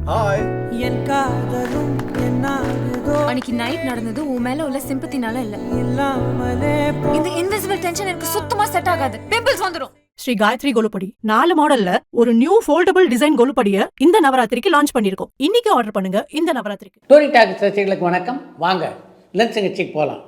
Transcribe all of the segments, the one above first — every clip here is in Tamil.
ஹாய். என் காதலும் என்னாகுதோ அன்னைக்கு நைட் நடந்தது உன் மேல உள்ள சிம்பத்தினால இல்ல. இல்லாமலே இந்த இன்விசிபிள் டென்ஷன் எனக்கு சுத்தமா செட் ஆகாது. பிம்பிள்ஸ் வந்துரும். ஸ்ரீ காயத்ரி கொலுப்படி 4 மாடல்ல ஒரு நியூ ஃபோல்டபிள் டிசைன் கொலுப்படியை இந்த நவராத்திரிக்கு லான்ச் பண்ணிருக்கோம். இன்னைக்கு ஆர்டர் பண்ணுங்க இந்த நவராத்திரிக்கு. ஸ்டோரி டாக்ஸ் ரசிகர்களுக்கு வணக்கம். வாங்க லஞ்ச் நிகழ்ச்சிக்கு போகலாம்.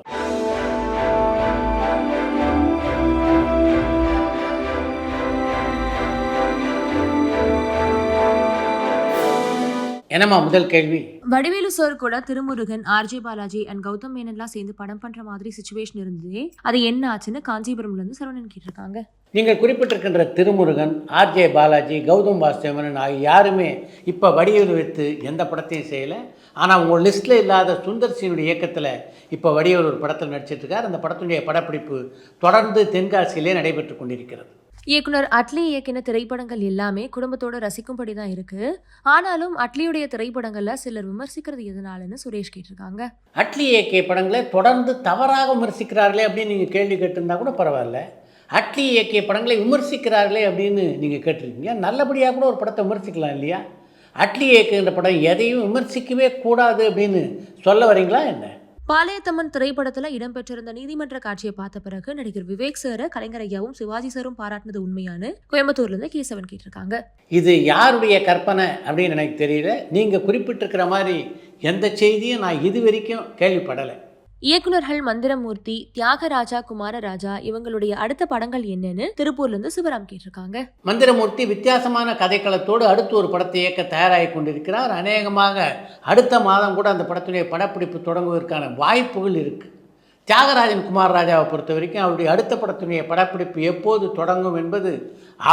என்னம்மா முதல் கேள்வி? வடிவேலு சார் கூட திருமுருகன், ஆர்ஜே பாலாஜி அண்ட் கௌதம் மேனன்லாம் சேர்ந்து படம் பண்ற மாதிரி சிச்சுவேஷன் இருந்தது. அது என்ன ஆச்சுன்னு காஞ்சிபுரம்ல இருந்து சரவணன் கேட்டிருக்காங்க. நீங்கள் குறிப்பிட்டிருக்கின்ற திருமுருகன், ஆர்ஜே பாலாஜி, கௌதம் வாசுதேவன் ஆகிய யாருமே இப்போ வடிவேலு வைத்து எந்த படத்தையும் செய்யலை. ஆனால் உங்கள் லிஸ்ட்டில் இல்லாத சுந்தர் சினுடைய இயக்கத்தில் இப்போ வடிவேலு ஒரு படத்தில் நடிச்சிட்ருக்கார். அந்த படத்தினுடைய படப்பிடிப்பு தொடர்ந்து தென்காசியிலே நடைபெற்று கொண்டிருக்கிறது. இயக்குனர் அட்லி இயக்கின திரைப்படங்கள் எல்லாமே குடும்பத்தோட ரசிக்கும்படி தான் இருக்கு. ஆனாலும் அட்லியுடைய திரைப்படங்கள்ல சிலர் விமர்சிக்கிறது எதனாலன்னு சுரேஷ் கேட்டிருக்காங்க. அட்லி இயக்கிய படங்களை தொடர்ந்து தவறாக விமர்சிக்கிறார்களே அப்படின்னு நீங்கள் கேள்வி கேட்டிருந்தா கூட பரவாயில்ல. அட்லி இயக்கிய படங்களை விமர்சிக்கிறார்களே அப்படின்னு நீங்கள் கேட்டிருக்கீங்க. நல்லபடியாக கூட ஒரு படத்தை விமர்சிக்கலாம் இல்லையா? அட்லி இயக்குகின்ற படம் எதையும் விமர்சிக்கவே கூடாது அப்படின்னு சொல்ல வரீங்களா என்ன? பாளையத்தம்மன் திரைப்படத்துல இடம்பெற்றிருந்த நீதிமன்ற காட்சியை பார்த்த பிறகு நடிகர் விவேக் சாரை கலைஞர் ஐயாவும் சிவாஜி சாரும் பாராட்டினது உண்மையானு கோயம்புத்தூர்ல இருந்து கேசவன் கேட்டிருக்காங்க. இது யாருடைய கற்பனை அப்படின்னு எனக்கு தெரியல. நீங்கள் குறிப்பிட்டிருக்கிற மாதிரி எந்த செய்தியும் நான் இது வரைக்கும் கேள்விப்படலை. இயக்குநர்கள் மந்திரமூர்த்தி, தியாகராஜா, குமாரராஜா இவங்களுடைய அடுத்த படங்கள் என்னன்னு திருப்பூர்ல இருந்து சிவராம் கேட்டிருக்காங்க. மந்திரமூர்த்தி வித்தியாசமான கதைக்களத்தோடு அடுத்து ஒரு படத்தை இயக்க தயாராகி கொண்டிருக்கிறார். அநேகமாக அடுத்த மாதம் கூட அந்த படத்துடைய படப்பிடிப்பு தொடங்குவதற்கான வாய்ப்புகள் இருக்குது. தியாகராஜன் குமாரராஜாவை பொறுத்த வரைக்கும் அவருடைய அடுத்த படத்துடைய படப்பிடிப்பு எப்போது தொடங்கும் என்பது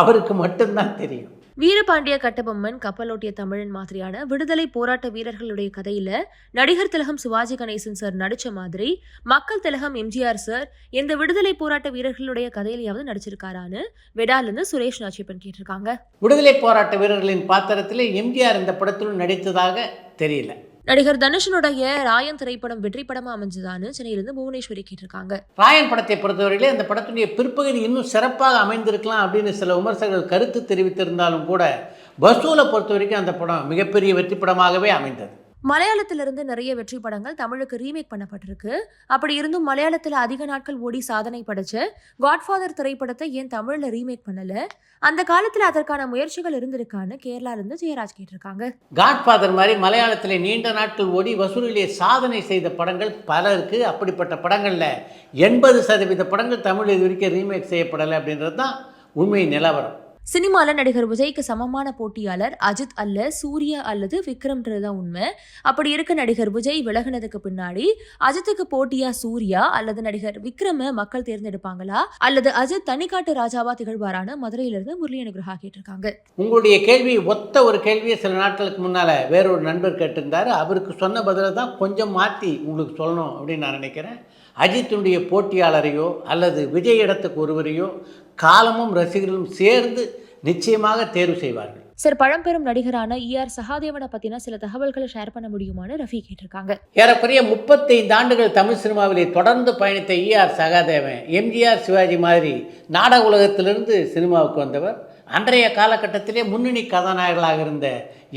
அவருக்கு மட்டும்தான் தெரியும். வீரபாண்டிய கட்டபொம்மன், கப்பலோட்டிய தமிழன் மாதிரியான விடுதலை போராட்ட வீரர்களுடைய கதையில நடிகர் திலகம் சிவாஜி கணேசன் சார் நடிச்ச மாதிரி மக்கள் திலகம் எம்ஜிஆர் சார் எந்த விடுதலை போராட்ட வீரர்களுடைய கதையிலையாவது நடிச்சிருக்காரான்னு வெடால இருந்து சுரேஷ் நாச்சியப்பன் கேட்டிருக்காங்க. விடுதலை போராட்ட வீரர்களின் பாத்திரத்தில் எம்ஜிஆர் இந்த படத்தில் நடித்ததாக தெரியல. நடிகர் தனுஷனுடைய ராயன் திரைப்படம் வெற்றி படமா அமைஞ்சதான்னு சென்னையிலிருந்து புவனேஸ்வரி கேட்டிருக்காங்க. ராயன் படத்தை பொறுத்தவரையிலே அந்த படத்துடைய பிற்பகுதி இன்னும் சிறப்பாக அமைந்திருக்கலாம் அப்படின்னு சில விமர்சகர்கள் கருத்து தெரிவித்திருந்தாலும் கூட வசூலை பொறுத்த வரைக்கும் அந்த படம் மிகப்பெரிய வெற்றி படமாகவே அமைந்தது. மலையாளத்திலிருந்து நிறைய வெற்றி படங்கள் தமிழுக்கு ரீமேக் பண்ணப்பட்டிருக்கு. அப்படி இருந்தும் மலையாளத்தில் அதிக நாட்கள் ஓடி சாதனை படைச்ச காட்ஃபாதர் திரைப்படத்தை ஏன் தமிழ்ல ரீமேக் பண்ணல? அந்த காலத்தில் அதற்கான முயற்சிகள் இருந்திருக்கான்னு கேரளால இருந்து ஜெயராஜ் கேட்டிருக்காங்க. காட்ஃபாதர் மாதிரி மலையாளத்தில் நீண்ட நாட்கள் ஓடி வசூலிலே சாதனை செய்த படங்கள் பல இருக்கு. அப்படிப்பட்ட படங்களில் 80% படங்கள் தமிழ் இது வரைக்கும் ரீமேக் செய்யப்படலை அப்படின்றது தான் உண்மை நிலவரம். சினிமால நடிகர் விஜய்க்கு சமமான போட்டியாளர் அஜித் அல்ல, சூர்யா அல்லது விக்ரம்ன்றதுதான் உண்மை. அப்படி இருக்க நடிகர் விஜய் விலகினதுக்கு பின்னாடி அஜித்துக்கு போட்டியா சூர்யா அல்லது நடிகர் விக்ரம மக்கள் தேர்ந்தெடுப்பாங்களா அல்லது அஜித் தனிக்காட்டு ராஜாவா திகழ்வாரான மதுரையிலிருந்து முரளி அனுகிரகா கேட்டிருக்காங்க. உங்களுடைய கேள்வி ஒத்த ஒரு கேள்வியை சில நாட்களுக்கு முன்னால வேறொரு நண்பர் கேட்டிருந்தாரு. அவருக்கு சொன்ன பதில தான் கொஞ்சம் மாற்றி உங்களுக்கு சொல்லணும் அப்படின்னு நான் நினைக்கிறேன். அஜித்துடைய போட்டியாளரையோ அல்லது விஜய் இடத்துக்கு ஒருவரையோ காலமும் ரசிகர்களும் சேர்ந்து நிச்சயமாக தேர்வு செய்வார்கள். சார், பழம்பெரும் நடிகரான ER சகாதேவனை பத்தின சில தகவல்களை ஷேர் பண்ண முடியுமான்னு ரஃபி கேட்டிருக்காங்க. ஏறக்குறைய 35 ஆண்டுகள் தமிழ் சினிமாவிலே தொடர்ந்து பயணித்த ER சகாதேவன் எம்ஜிஆர், சிவாஜி மாதிரி நாடக உலகத்திலிருந்து சினிமாவுக்கு வந்தவர். அன்றைய காலகட்டத்திலே முன்னணி கதாநாயகர்களாக இருந்த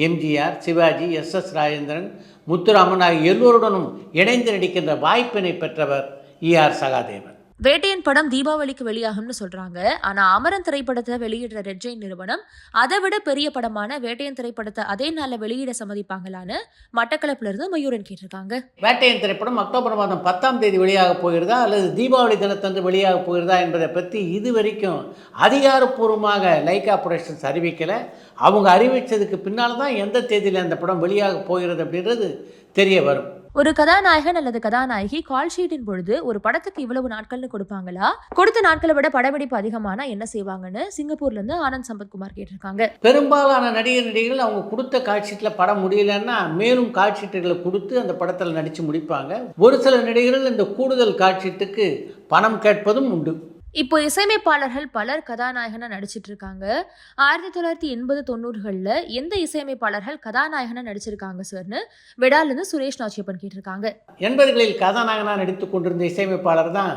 எம்ஜிஆர், சிவாஜி, SS ராஜேந்திரன், முத்துராமன் ஆகிய எல்லோருடனும் இணைந்து நடிக்கின்ற வாய்ப்பினை பெற்றவர் ER சகாதேவன். வேட்டையன் படம் தீபாவளிக்கு வெளியாகும்னு சொல்றாங்க. ஆனா அமரன் திரைப்படத்தை வெளியிடுற ரெட் ஜெயின் நிறுவனம் அதை விட பெரிய படமான வேட்டையன் திரைப்படத்தை அதே நாள்ல வெளியிட சம்மதிப்பாங்களான்னு மட்டக்களப்புல இருந்து மயூரன் கேட்டிருக்காங்க. வேட்டையன் திரைப்படம் அக்டோபர் மாதம் 10ஆம் தேதி வெளியாக போகிறதா அல்லது தீபாவளி தினத்தன்று வெளியாக போகிறதா என்பதை பற்றி இதுவரைக்கும் அதிகாரப்பூர்வமாக லைகா புரொடக்ஷன்ஸ் அறிவிக்கலை. அவங்க அறிவித்ததுக்கு பின்னால் தான் எந்த தேதியில் அந்த படம் வெளியாக போகிறது அப்படின்றது தெரிய வரும். ஒரு கதாநாயகன் அல்லது கதாநாயகி கால் ஷீட்டின் பொழுது ஒரு படத்துக்கு இவ்வளவு நாட்கள்னு கொடுப்பாங்களா? கொடுத்த நாட்களை விட படப்பிடிப்பு அதிகமானா என்ன செய்வாங்கன்னு சிங்கப்பூர்ல இருந்து ஆனந்த் சம்பத்குமார் கேட்டிருக்காங்க. பெரும்பாலான நடிகர்கள் அவங்க கொடுத்த கால் ஷீட்டில் படம் முடியலன்னா மேலும் கால் ஷீட்டுகளை கொடுத்து அந்த படத்தில் நடித்து முடிப்பாங்க. ஒரு சில நடிகர்கள் இந்த கூடுதல் கால் ஷீட்டுக்கு பணம் கேட்பதும் உண்டு. இப்போ இசையமைப்பாளர்கள் பலர் கதாநாயகனா நடிச்சிட்டு இருக்காங்க. 1980-90களில் எந்த இசையமைப்பாளர்கள் கதாநாயகனா நடிச்சிருக்காங்க சார்னு வெடாலிருந்து சுரேஷ் நாச்சியப்பன் கேட்டிருக்காங்க. 80களில் கதாநாயகனாக நடித்து கொண்டிருந்த இசையமைப்பாளர் தான்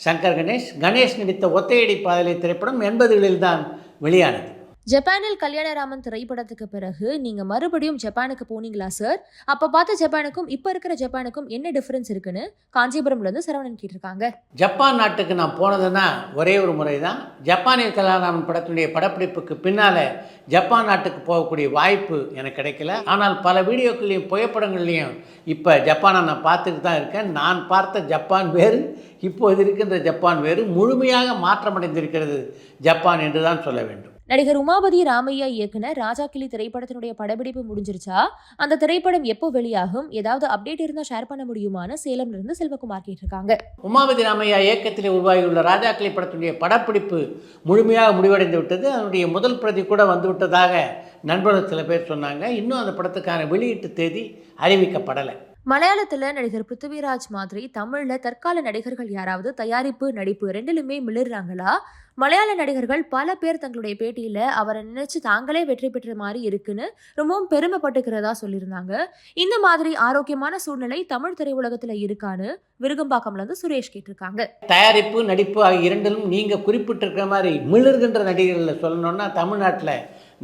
சங்கர் கணேஷ். கணேஷ் நடித்த ஒத்தையடி பாதலை திரைப்படம் 80களில் தான் வெளியானது. ஜப்பானில் கல்யாணராமன் திரைப்படத்துக்கு பிறகு நீங்க மறுபடியும் ஜப்பானுக்கு போனீங்களா சார்? அப்ப பார்த்த ஜப்பானுக்கும் இப்ப இருக்கிற ஜப்பானுக்கும் என்ன டிஃபரன்ஸ் இருக்குன்னு காஞ்சிபுரம்ல இருந்து சரவணன் கேட்டிருக்காங்க. ஜப்பான் நாட்டுக்கு நான் போனதுன்னா ஒரே ஒரு முறை தான். ஜப்பானில் கல்யாணராமன் படத்தினுடைய படப்பிடிப்புக்கு பின்னால ஜப்பான் நாட்டுக்கு போகக்கூடிய வாய்ப்பு எனக்கு கிடைக்கல. ஆனால் பல வீடியோக்கள்லையும் புகைப்படங்கள்லையும் இப்போ ஜப்பானை நான் பார்த்துட்டு தான் இருக்கேன். நான் பார்த்த ஜப்பான் வேறு, இப்போது இருக்கின்ற ஜப்பான் வேறு. முழுமையாக மாற்றமடைந்திருக்கிறது ஜப்பான் என்று தான் சொல்ல வேண்டும். நடிகர் உமாபதி ராமையா இயக்குனர் ராஜாக்கிளி திரைப்படத்தினுடைய படப்பிடிப்பு முடிஞ்சிருச்சா? அந்த திரைப்படம் எப்போ வெளியாகும்? ஏதாவது அப்டேட் இருந்தா ஷேர் பண்ண முடியுமான்னு சேலம்ல இருந்து செல்வகுமார் கேட்டிருக்காங்க. உமாபதி ராமையா இயக்கத்தில் உருவாகியுள்ள ராஜாக்கிளி படத்தினுடைய படப்பிடிப்பு முழுமையாக முடிவடைந்து விட்டது. அதனுடைய முதல் பிரதி கூட வந்து விட்டதாக நண்பர்கள் சில பேர் சொன்னாங்க. இன்னும் அந்த படத்துக்கான வெளியீட்டு தேதி அறிவிக்கப்படலை. மலையாளத்துல நடிகர் பிருத்திவிராஜ் மாதிரி தமிழ்ல தற்கால நடிகர்கள் யாராவது தயாரிப்பு நடிப்பு ரெண்டிலுமே மிளறாங்களா? மலையாள நடிகர்கள் பல பேர் தங்களுடைய பேட்டியில அவரை நினைச்சு தாங்களே வெற்றி பெற்ற மாதிரி இருக்குன்னு ரொம்பவும் பெருமைப்பட்டுக்கிறதா சொல்லியிருந்தாங்க. இந்த மாதிரி ஆரோக்கியமான சூழ்நிலை தமிழ் திரையுலகத்துல இருக்கான்னு விருகம்பாக்கம்ல இருந்து சுரேஷ் கேட்டிருக்காங்க. தயாரிப்பு நடிப்பு ஆகிய இரண்டிலும் நீங்கள் குறிப்பிட்டிருக்கிற மாதிரி மிளர்கின்ற நடிகர்களில் சொல்லணும்னா தமிழ்நாட்டில்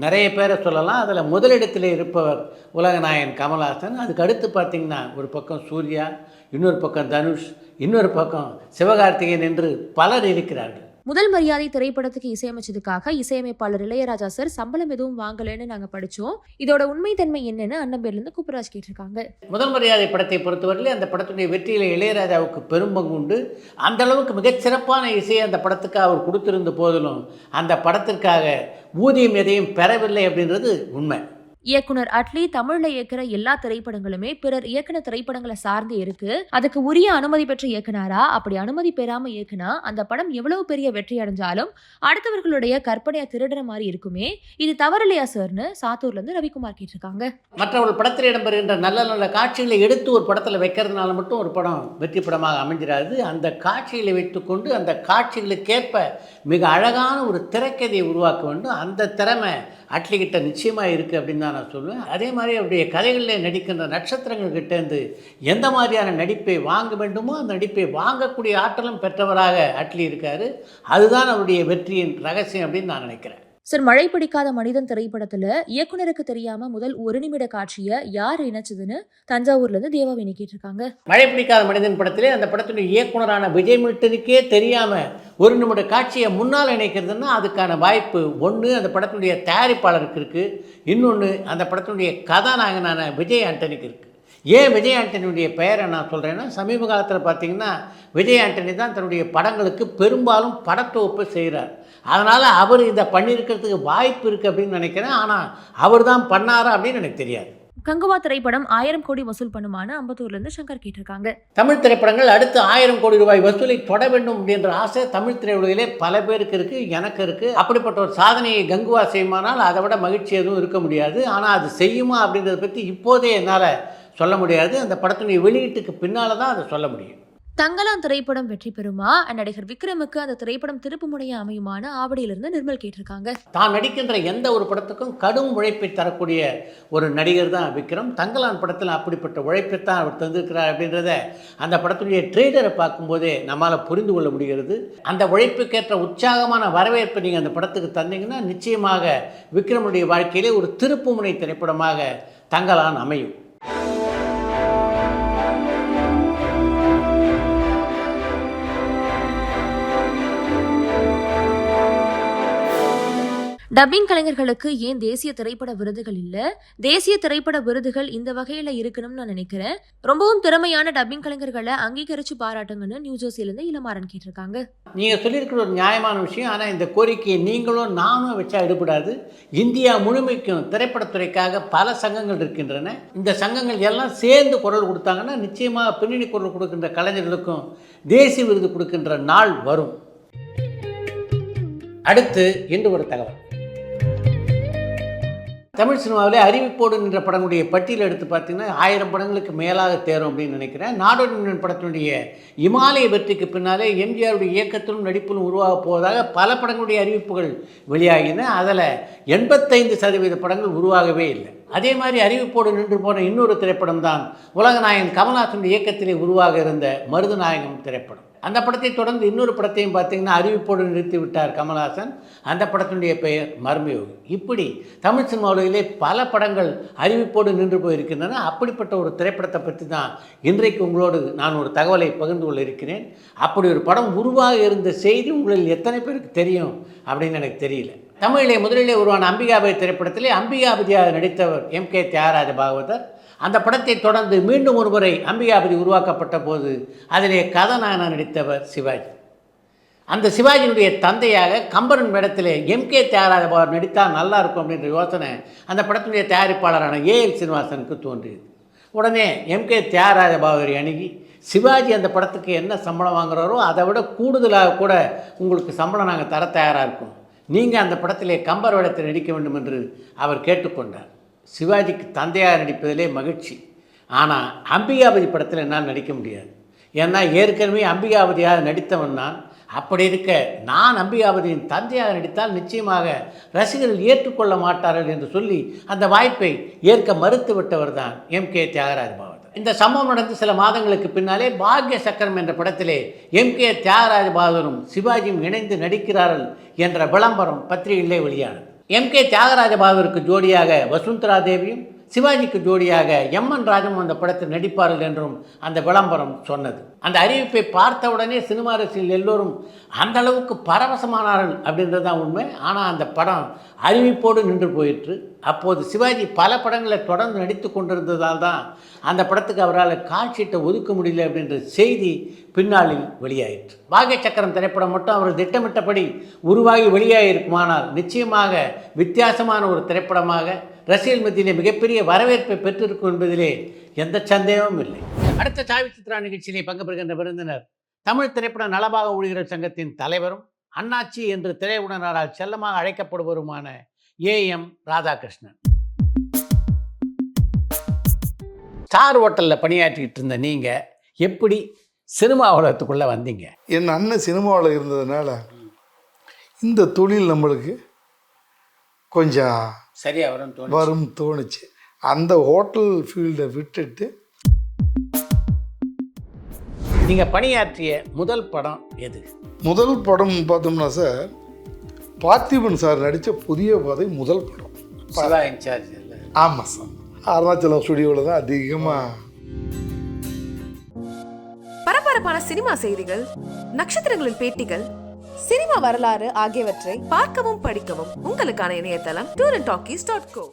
நிறைய பேரை சொல்லலாம். அதில் முதலிடத்தில் இருப்பவர் உலகநாயகன் கமல்ஹாசன். அதுக்கு அடுத்து பார்த்திங்கன்னா ஒரு பக்கம் சூர்யா, இன்னொரு பக்கம் தனுஷ், இன்னொரு பக்கம் சிவகார்த்திகேயன் என்று பலர் இருக்கிறார்கள். முதல் மரியாதை திரைப்படத்துக்கு இசையமைச்சதுக்காக இசையமைப்பாளர் இளையராஜா சார் சம்பளம் எதுவும் வாங்கலன்னு நாங்க படிச்சோம். இதோட உண்மைத்தன்மை என்னன்னு அண்ணம்பேர்ல இருந்து குப்பராஜ் கேட்டிருக்காங்க. முதல் மரியாதை படத்தை பொறுத்தவரையிலே அந்த படத்துடைய வெற்றியில் இளையராஜாவுக்கு பெரும்பங்கு உண்டு. அந்த அளவுக்கு மிகச்சிறப்பான இசையை அந்த படத்துக்கு அவர் கொடுத்திருந்த போதிலும் அந்த படத்திற்காக ஊதியம் எதையும் பெறவில்லை அப்படின்றது உண்மை. இயக்குனர் அட்லி தமிழ்ல இயக்குற எல்லா திரைப்படங்களுமே பிறர் இயக்குன திரைப்படங்களை சார்ந்து இருக்கு. அதுக்கு உரிய அனுமதி பெற்ற இயக்குனாரா? அப்படி அனுமதி பெறாம இயக்குனா அந்த படம் எவ்வளவு பெரிய வெற்றி அடைஞ்சாலும் அடுத்தவர்களுடைய கற்பனையை திருடுற மாதிரி இருக்குமே. இது தவறில்லையா சார்னு சாத்தூர்ல இருந்து ரவிக்குமார் கேட்டிருக்காங்க. மற்றவர்கள் படத்தில் இடம்பெறுகின்ற நல்ல நல்ல காட்சிகளை எடுத்து ஒரு படத்தில் வைக்கிறதுனால மட்டும் ஒரு படம் வெற்றி படமாக அமைஞ்சிடாது. அந்த காட்சிகளை வைத்துக்கொண்டு அந்த காட்சிகளுக்கேற்ப மிக அழகான ஒரு திரைக்கதையை உருவாக்க வேண்டும். அந்த திறமை அட்லிக்கிட்ட நிச்சயமாக இருக்குது அப்படின்னு தான் நான் சொல்லுவேன். அதே மாதிரி அவருடைய கதைகளில் நடிக்கின்ற நட்சத்திரங்கள் கிட்டேருந்து எந்த மாதிரியான நடிப்பை வாங்க வேண்டுமோ அந்த நடிப்பை வாங்கக்கூடிய ஆற்றலும் பெற்றவராக அட்லி இருக்கார். அதுதான் அவருடைய வெற்றியின் ரகசியம் அப்படின்னு நான் நினைக்கிறேன். சார், மழை பிடிக்காத மனிதன் திரைப்படத்துல இயக்குனருக்கு தெரியாம முதல் 1 நிமிட காட்சியை யார் இணைச்சதுன்னு தஞ்சாவூர்ல இருந்து தேவாவினி கேட்டிருக்காங்க. மழை பிடிக்காத மனிதன் படத்திலே அந்த படத்தினுடைய இயக்குனரான விஜய் மில்டனுக்கே தெரியாம 1 நிமிட காட்சியை முன்னால் இணைக்கிறதுன்னா அதுக்கான வாய்ப்பு ஒன்று அந்த படத்தினுடைய தயாரிப்பாளருக்கு இருக்குது, இன்னொன்று அந்த படத்தினுடைய கதாநாயகனான விஜய் ஆண்டனிக்கு இருக்குது. ஏன் விஜய் ஆண்டனியுடைய பெயரை நான் சொல்கிறேன்னா, சமீப காலத்தில் பார்த்திங்கன்னா விஜய் ஆண்டனி தான் தன்னுடைய படங்களுக்கு பெரும்பாலும் படத்தொகுப்பை செய்கிறார். அதனால் அவர் இதை பண்ணியிருக்கிறதுக்கு வாய்ப்பு இருக்குது அப்படின்னு நினைக்கிறேன். ஆனால் அவர் தான் பண்ணாரா அப்படின்னு எனக்கு தெரியாது. கங்குவா திரைப்படம் 1000 கோடி வசூல் பண்ணுமான்னு அம்பத்தூர்லேருந்து சங்கர் கேட்டிருக்காங்க. தமிழ் திரைப்படங்கள் அடுத்து 1000 கோடி ரூபாய் வசூலை தொட வேண்டும் அப்படின்ற ஆசை தமிழ் திரையுலகிலே பல பேருக்கு இருக்குது, எனக்கு இருக்குது. அப்படிப்பட்ட ஒரு சாதனையை கங்குவா செய்யுமானால் அதை விட மகிழ்ச்சி எதுவும் இருக்க முடியாது. ஆனால் அது செய்யுமா அப்படின்றத பற்றி இப்போதே என்னால் சொல்ல முடியாது. அந்த படத்தினுடைய வெளியீட்டுக்கு பின்னால் தான் அதை சொல்ல முடியும். தங்கலான் திரைப்படம் வெற்றி பெறுமா? நடிகர் விக்ரமுக்கு அந்த திரைப்படம் திருப்பு முனைய அமையுமான ஆவடியிலிருந்து நிர்மல் கேட்டிருக்காங்க. தான் நடிக்கின்ற எந்த ஒரு படத்துக்கும் கடும் உழைப்பை தரக்கூடிய ஒரு நடிகர் தான் விக்ரம். தங்கலான் படத்தில் அப்படிப்பட்ட உழைப்பை தான் அவர் தந்திருக்கிறார் அப்படின்றத அந்த படத்துடைய ட்ரெய்லரை பார்க்கும்போதே நம்மளால் புரிந்து கொள்ள முடிகிறது. அந்த உழைப்புக்கேற்ற உற்சாகமான வரவேற்பை நீங்கள் அந்த படத்துக்கு தந்தீங்கன்னா நிச்சயமாக விக்ரமுடைய வாழ்க்கையிலே ஒரு திருப்பு முனை திரைப்படமாக தங்கலான் அமையும். டப்பிங் கலைஞர்களுக்கு ஏன் தேசிய திரைப்பட விருதுகள் இல்ல? தேசிய திரைப்பட விருதுகள் இந்த வகையில இருக்கணும்னு நான் நினைக்கிறேன். ரொம்பவும் திறமையான டப்பிங் கலைஞர்களை அங்கீகரிச்சு பாராட்டுங்கன்னு நியூ ஜெர்சில இருந்து இளமாறன் கேட்டிருக்காங்க. நீங்க சொல்லியிருக்கிற ஒரு நியாயமான விஷயம். ஆனால் இந்த கோரிக்கையை நீங்களும் நானும் வச்சா எடுபடாது. இந்தியா முழுமைக்கும் திரைப்படத்துறைக்காக பல சங்கங்கள் இருக்கின்றன. இந்த சங்கங்கள் எல்லாம் சேர்ந்து குரல் கொடுத்தாங்கன்னா நிச்சயமாக பின்னணி குரல் கொடுக்கின்ற கலைஞர்களுக்கும் தேசிய விருது கொடுக்கின்ற நாள் வரும். அடுத்து இன்று ஒரு தகவல். தமிழ் சினிமாவிலே அறிவிப்போடு நின்ற படங்களுடைய பட்டியல் எடுத்து பார்த்தீங்கன்னா 1000 படங்களுக்கு மேலாக தேரும் அப்படின்னு நினைக்கிறேன். நாடோடி படத்தினுடைய இமாலய வெற்றிக்கு பின்னாலே எம்ஜிஆருடைய இயக்கத்திலும் நடிப்பிலும் உருவாக போவதாக பல படங்களுடைய அறிவிப்புகள் வெளியாகின. அதில் 85% படங்கள் உருவாகவே இல்லை. அதே மாதிரி அறிவிப்போடு நின்று போன இன்னொரு திரைப்படம் தான் உலகநாயகன் கமல்ஹாசன் இயக்கத்திலே உருவாக இருந்த மருதநாயகம் திரைப்படம். அந்த படத்தை தொடர்ந்து இன்னொரு படத்தையும் பார்த்தீங்கன்னா அறிவிப்போடு நிறுத்தி விட்டார் கமல்ஹாசன். அந்த படத்தினுடைய பெயர் மர்மயோகி. இப்படி தமிழ் சினிமா உலகிலே பல படங்கள் அறிவிப்போடு நின்று போயிருக்கின்றன. அப்படிப்பட்ட ஒரு திரைப்படத்தை பற்றி தான் இன்றைக்கு உங்களோடு நான் ஒரு தகவலை பகிர்ந்து கொள்ள இருக்கிறேன். அப்படி ஒரு படம் உருவாக இருந்த செய்தி உங்களில் எத்தனை பேருக்கு தெரியும் அப்படின்னு எனக்கு தெரியல. தமிழிலே முதலிலே உருவான அம்பிகாபதி திரைப்படத்திலே அம்பிகாபதியாக நடித்தவர் M.K. தியாகராஜ பாகவதர். அந்த படத்தை தொடர்ந்து மீண்டும் ஒரு முறை அம்பிகாபதி உருவாக்கப்பட்ட போது அதிலே கதாநாயகனாக நடித்தவர் சிவாஜி. அந்த சிவாஜியினுடைய தந்தையாக கம்பரன் வேடத்திலே M.K. தியாகராஜ பாகவதர் நடித்தால் நல்லா இருக்கும் அப்படின்ற யோசனை அந்த படத்தினுடைய தயாரிப்பாளரான A.L. சீனிவாசனுக்கு தோன்றியது. உடனே M.K. தியாகராஜ பாகவதரை அணுகி சிவாஜி அந்த படத்துக்கு என்ன சம்பளம் வாங்குறாரோ அதை விட கூடுதலாக கூட உங்களுக்கு சம்பளம் நாங்கள் தர தயாராக இருக்கோம், நீங்கள் அந்த படத்திலே கம்பர் வேடத்தில் நடிக்க வேண்டும் என்று அவர் கேட்டுக்கொண்டார். சிவாஜிக்கு தந்தையாக நடிப்பதிலே மகிழ்ச்சி. ஆனால் அம்பிகாபதி படத்தில் என்னால் நடிக்க முடியாது. ஏன்னா ஏற்கனவே அம்பிகாபதியாக நடித்தவன் நான். அப்படி இருக்க நான் அம்பிகாபதியின் தந்தையாக நடித்தால் நிச்சயமாக ரசிகர்கள் ஏற்றுக்கொள்ள மாட்டார்கள் என்று சொல்லி அந்த வாய்ப்பை ஏற்க மறுத்து விட்டவர் தான் M.K. தியாகராஜ பாகவதர். இந்த சம்பவம் நடந்து சில மாதங்களுக்கு பின்னாலே பாக்ய சக்கரம் என்ற படத்திலே M.K. தியாகராஜ பாகவதரும் சிவாஜியும் இணைந்து நடிக்கிறார்கள் என்ற விளம்பரம் பத்திரிகையிலே வெளியானது. M.K. தியாகராஜ பாகவதருக்கு ஜோடியாக வசுந்தரா தேவியும் சிவாஜிக்கு ஜோடியாக M.N. ராஜமும் அந்த படத்தில் நடிப்பார்கள் என்றும் அந்த விளம்பரம் சொன்னது. அந்த அறிவிப்பை பார்த்தவுடனே சினிமா ரசிகர்கள் எல்லோரும் அந்த அளவுக்கு பரவசமானார்கள் அப்படின்றது தான் உண்மை. ஆனால் அந்த படம் அறிவிப்போடு நின்று போயிற்று. அப்போது சிவாஜி பல படங்களை தொடர்ந்து நடித்து கொண்டிருந்ததால் தான் அந்த படத்துக்கு அவரால் கால்ஷீட்டை ஒதுக்க முடியல அப்படின்ற செய்தி பின்னாளில் வெளியாயிற்று. பாக்ய சக்கரம் திரைப்படம் மட்டும் அவர் திட்டமிட்டபடி உருவாகி வெளியாகி இருக்குமானால் நிச்சயமாக வித்தியாசமான ஒரு திரைப்படமாக ரசிகர்கள் மத்தியிலே மிகப்பெரிய வரவேற்பை பெற்றிருக்கும் என்பதிலே எந்த சந்தேகமும் இல்லை. அடுத்த சாவி சித்ரா நிகழ்ச்சியிலே பங்கு பெறுகின்ற விருந்தினர் தமிழ் திரைப்பட நலபாக ஊழியர்கள் சங்கத்தின் தலைவரும் அண்ணாச்சி என்று திரையுடனரால் செல்லமாக அழைக்கப்படுவருமான A.M. ராதாகிருஷ்ணன். ஸ்டார் ஹோட்டலில் பணியாற்றிக்கிட்டு இருந்த நீங்கள் எப்படி சினிமா உலகத்துக்குள்ளே வந்தீங்க? என் அண்ணன் சினிமாவில் இருந்ததுனால இந்த தொழில் நம்மளுக்கு கொஞ்சம் சரியாக வரும் தோணுச்சு. அந்த ஹோட்டல் ஃபீல்டை விட்டுட்டு நீங்கள் பணியாற்றிய முதல் படம் எது? முதல் படம் பார்த்தோம்னா சார், பார்த்திபன் சார் நடித்த புதிய பாதை முதல் படம். சிவா இன்சார்ஜ் இல்லை? ஆமாம் சார், அருணாச்சலம் ஸ்டுடியோவில் தான் அதிகமாக. பரபரப்பான சினிமா செய்திகள், நட்சத்திரங்களின் பேட்டிகள், சினிமா வரலாறு ஆகியவற்றை பார்க்கவும் படிக்கவும் உங்களுக்கான இணையதளம் tourantalkies.co.